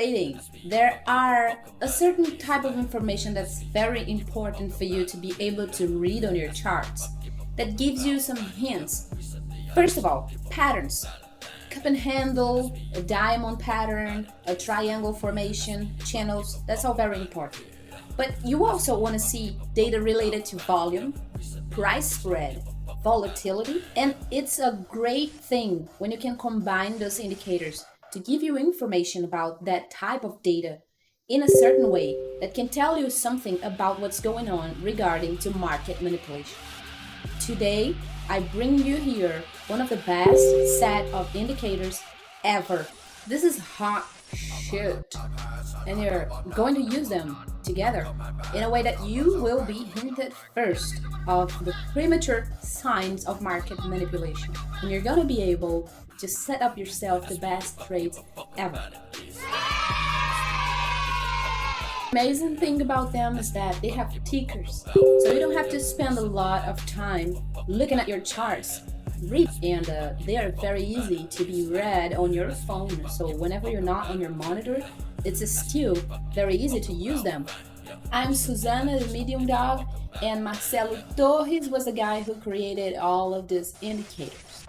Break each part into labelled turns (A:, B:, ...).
A: trading, there are a certain type of information that's very important for you to be able to read on your charts that gives you some hints. First of all, patterns. Cup and handle, a diamond pattern, a triangle formation, channels, that's all very important. But you also want to see data related to volume, price spread, volatility, and it's a great thing when you can combine those indicators to give you information about that type of data in a certain way that can tell you something about what's going on regarding to market manipulation. Today, I bring you here one of the best set of indicators ever. This is hot shit, and you're going to use them together in a way that you will be hinted first of the premature signs of market manipulation, and you're going to be able to set up yourself the best trades ever. Amazing thing about them is that they have tickers, so you don't have to spend a lot of time looking at your charts. And they are very easy to be read on your phone, so whenever you're not on your monitor, it's still very easy to use them. I'm Susana, the medium dog, and Marcelo Torres was the guy who created all of these indicators.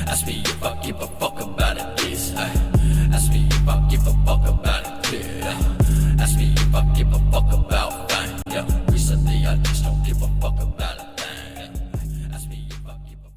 B: Ask me if I give a fuck about it, this. Ask me if I give a fuck about it, yeah. Ask me if I give a fuck about fine, yeah. Recently I just don't give a fuck about it, yeah. Ask me if I give a.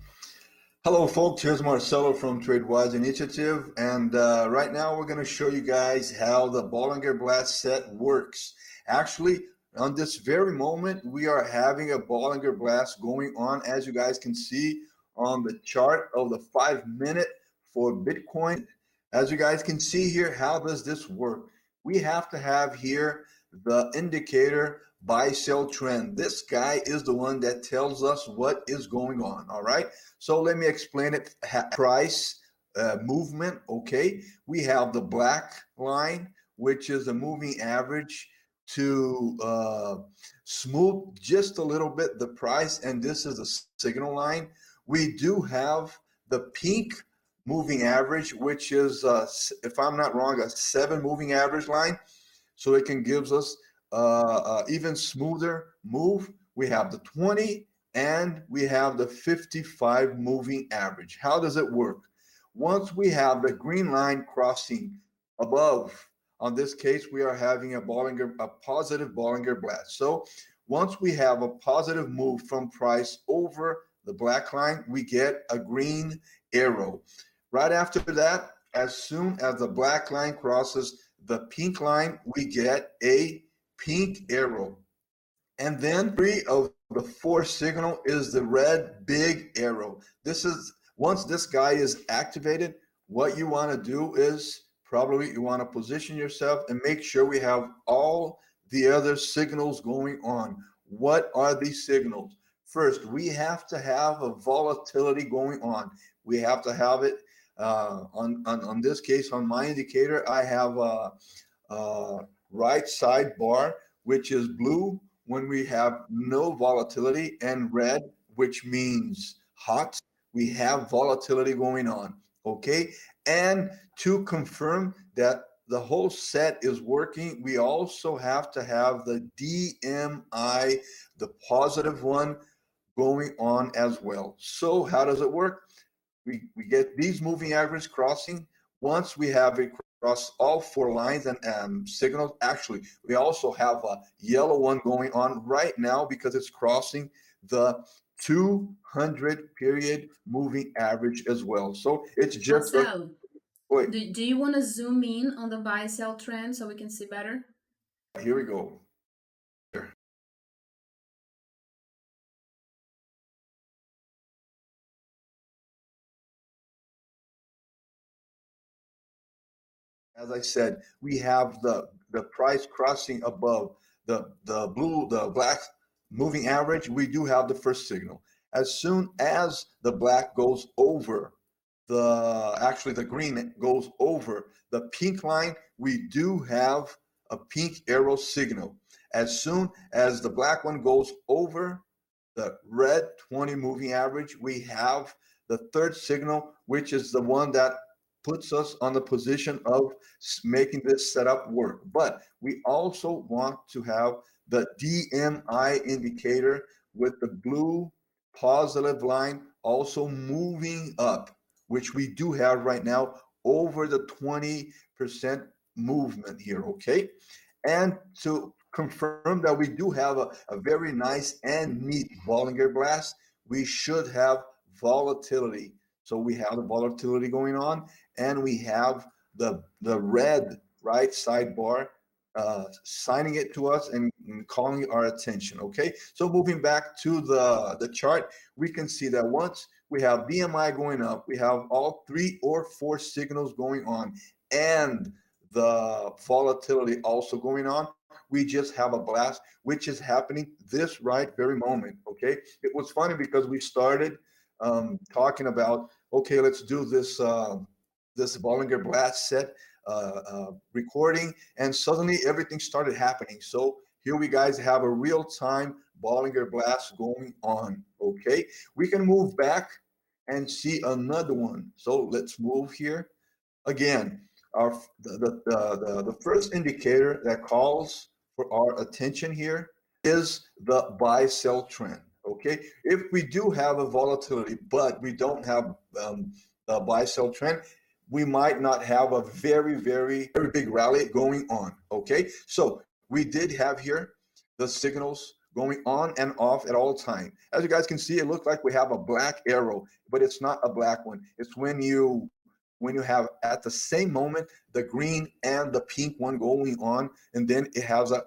C: Hello folks, here's Marcelo from TradeWise Initiative, and right now we're going to show you guys how the Bollinger Blast Set works. Actually, on this very moment, we are having a Bollinger Blast going on, as you guys can see on the chart of the 5-minute for Bitcoin. As you guys can see here, how does this work? We have to have here the indicator buy sell trend. This guy is the one that tells us what is going on. All right, so let me explain it. Price movement. Okay, we have the black line, which is a moving average to smooth just a little bit the price, and this is the signal line. We do have the pink moving average, which is, if I'm not wrong, a 7 moving average line. So it can gives us even smoother move. We have the 20 and we have the 55 moving average. How does it work? Once we have the green line crossing above, on this case, we are having a positive Bollinger Blast. So once we have a positive move from price over the black line, we get a green arrow. Right after that, as soon as the black line crosses the pink line, we get a pink arrow. And then 3 of the 4 signal is the red big arrow. This is, once this guy is activated, what you want to do is probably you want to position yourself and make sure we have all the other signals going on. What are these signals? First, we have to have a volatility going on. We have to have it on this case, on my indicator, I have a right side bar, which is blue when we have no volatility, and red, which means hot. We have volatility going on, okay? And to confirm that the whole set is working, we also have to have the DMI, the positive one, going on as well. So how does it work? We get these moving average crossing. Once we have it cross all 4 lines and signals, actually, we also have a yellow one going on right now because it's crossing the 200 period moving average as well. So it's just
A: Marcelo, do you want to zoom in on the buy sell trend so we can see better?
C: Here we go. As I said, we have the price crossing above the black moving average. We do have the first signal. As soon as the black goes over actually the green that goes over the pink line, we do have a pink arrow signal. As soon as the black one goes over the red 20 moving average, we have the third signal, which is the one that puts us on the position of making this setup work. But we also want to have the DMI indicator with the blue positive line also moving up, which we do have right now over the 20% movement here, okay? And to confirm that we do have a very nice and neat Bollinger Blast, we should have volatility. So we have the volatility going on, and we have the red right sidebar signing it to us and calling our attention. Okay, so moving back to the chart, we can see that once we have BMI going up, we have all 3 or 4 signals going on, and the volatility also going on. We just have a blast, which is happening this right very moment. Okay, it was funny because we started talking about, okay, let's do this Bollinger Blast Set recording, and suddenly everything started happening. So here we guys have a real-time Bollinger Blast going on. Okay, we can move back and see another one. So let's move here again. The first indicator that calls for our attention here is the buy sell trend. Okay, if we do have a volatility but we don't have a buy sell trend, we might not have a very big rally going on. Okay, so we did have here the signals going on and off at all time. As you guys can see, it looks like we have a black arrow, but it's not a black one. It's when you have at the same moment the green and the pink one going on, and then it has a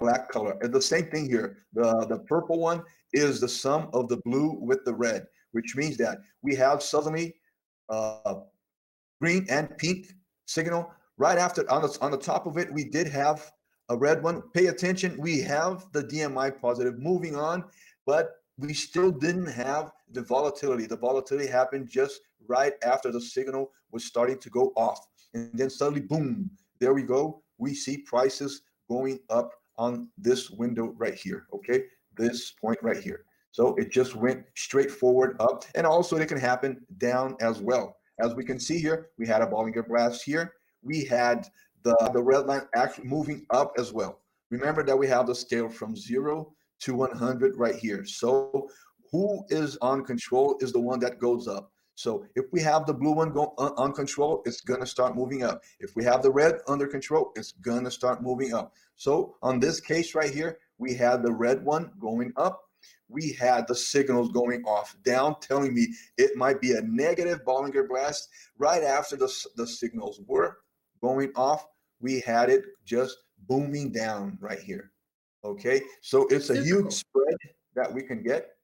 C: black color. And the same thing here. The purple one is the sum of the blue with the red, which means that we have suddenly green and pink signal. Right after, on the top of it, we did have a red one. Pay attention, we have the DMI positive moving on, but we still didn't have the volatility. The volatility happened just right after the signal was starting to go off. And then suddenly, boom, there we go. We see prices going up on this window right here, okay? This point right here. So it just went straight forward up. And also it can happen down as well. As we can see here, we had a Bollinger Blast here. We had the red line actually moving up as well. Remember that we have the scale from 0 to 100 right here. So who is on control is the one that goes up. So if we have the blue one on control, it's going to start moving up. If we have the red under control, it's going to start moving up. So on this case right here, we had the red one going up. We had the signals going off down, telling me it might be a negative Bollinger Blast. Right after the signals were going off, we had it just booming down right here. Okay, so it's a huge spread that we can get.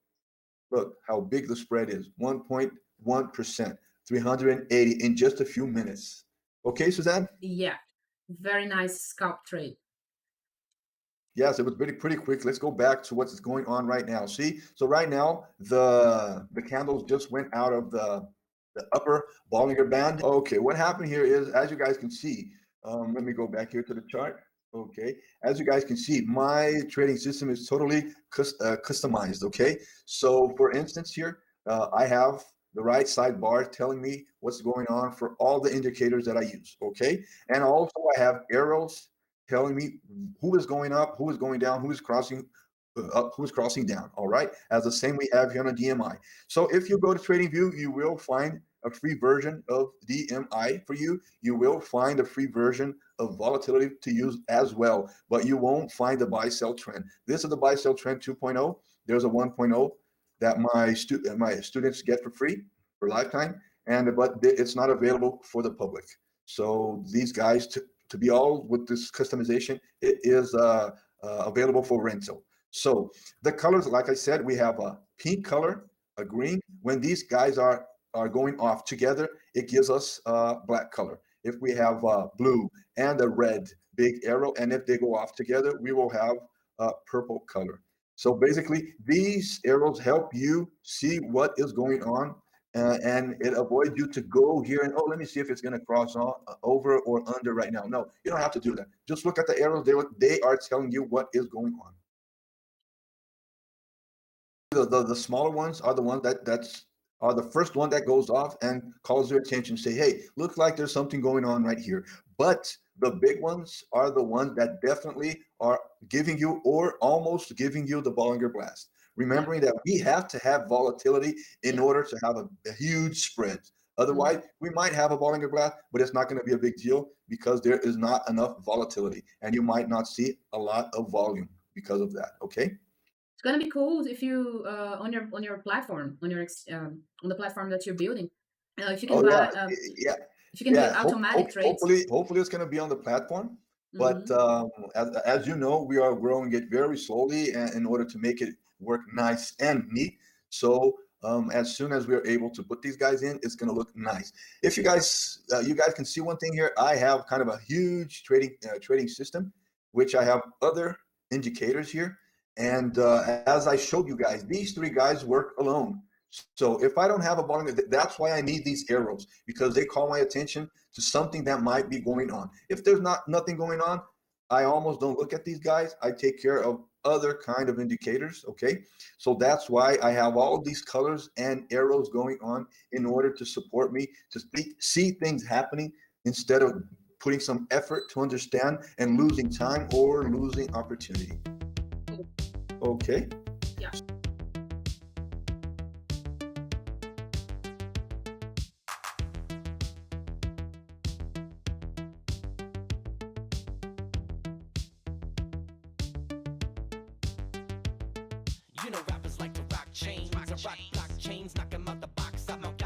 C: Look how big the spread is, 1.1%, 380 in just a few minutes. Okay, Suzanne?
A: Yeah, very nice scalp trade.
C: Yes, it was pretty quick. Let's go back to what's going on right now. See, so right now the candles just went out of the upper Bollinger Band. Okay, what happened here is, as you guys can see, let me go back here to the chart. Okay, as you guys can see, my trading system is totally customized. Okay, so for instance here, I have the right sidebar telling me what's going on for all the indicators that I use. Okay, and also I have arrows telling me who is going up, who is going down, who is crossing up, who is crossing down. All right, as the same we have here on the DMI. So if you go to TradingView, you will find a free version of DMI for you. You will find a free version of volatility to use as well, but you won't find the buy sell trend. This is the buy sell trend 2.0. There's a 1.0 that my students get for free for lifetime, but it's not available for the public. So these guys, to be all with this customization, it is available for rental. So the colors, like I said, we have a pink color, a green. When these guys are going off together, it gives us black color. If we have blue and a red big arrow, and if they go off together, we will have purple color. So basically, these arrows help you see what is going on and it avoids you to go here and, oh, let me see if it's going to cross over or under right now. No, you don't have to do that. Just look at the arrows. They are telling you what is going on. The smaller ones are the ones that's are the first one that goes off and calls their attention. Say, hey, looks like there's something going on right here. But the big ones are the ones that definitely are giving you or almost giving you the Bollinger Blast. Remembering that we have to have volatility in order to have a huge spread. Otherwise, we might have a Bollinger Blast, but it's not going to be a big deal because there is not enough volatility, and you might not see a lot of volume because of that. Okay.
A: It's gonna be cool if you on your platform on the platform that you're building, if you can
C: Oh yeah,
A: buy
C: yeah,
A: if you can do
C: yeah.
A: automatic trades.
C: Hopefully, it's going to be on the platform. But
A: Hmm.
C: as you know, we are growing it very slowly, in order to make it work nice and neat. So as soon as we are able to put these guys in, it's going to look nice. If you guys can see one thing here, I have kind of a huge trading system, which I have other indicators here. And as I showed you guys, these three guys work alone. So if I don't have a Bollinger, that's why I need these arrows, because they call my attention to something that might be going on. If there's nothing going on, I almost don't look at these guys. I take care of other kind of indicators. Okay, so that's why I have all these colors and arrows going on in order to support me to see things happening instead of putting some effort to understand and losing time or losing opportunity. Okay.
A: Yeah.
B: You know rappers like to rock chains, I rock block chains, knock 'em out the box, I'm out